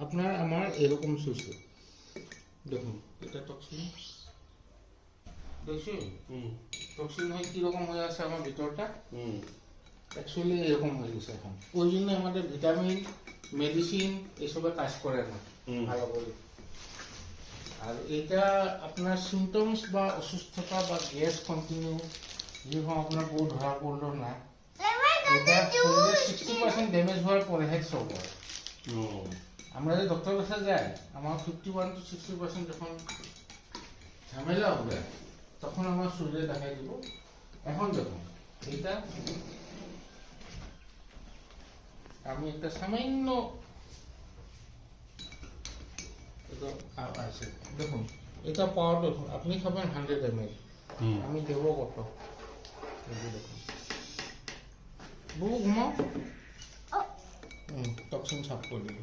আপনার আমার এরকম শুষে দেখুন এটা টক্সিন দেখছি টক্সিন হয়ে কীরকম হয়ে আছে আমার ভিতরটা অ্যাকচুয়ালি এরকম হয়ে গেছে এখন ওই জন্য আমাদের ভিটামিন মেডিসিন এসবে কাজ করে না ভালো করে। আর এটা আপনার সিমটমস বা অসুস্থতা বা গ্যাস কন্টিনিউ যেরকম আপনার বউ ধরা পড়লো না, এটা শরীরের 60% ড্যামেজ হওয়ার পরেহে সব হয়। আমরা যে ডক্টর কাছে যাই আমার 51 to 60% যখন ঝামেলা হবে তখন আমার শরীরে দেখাই দিব। এখন দেখুন এটা আমি একটা সামান্য আছে দেখুন এটা পাওয়ার দেখুন আপনি খাবেন 100 ml, আমি দেবো কত দেখুন বহু ঘুমাও টক্সিন সাফ করে দেবো।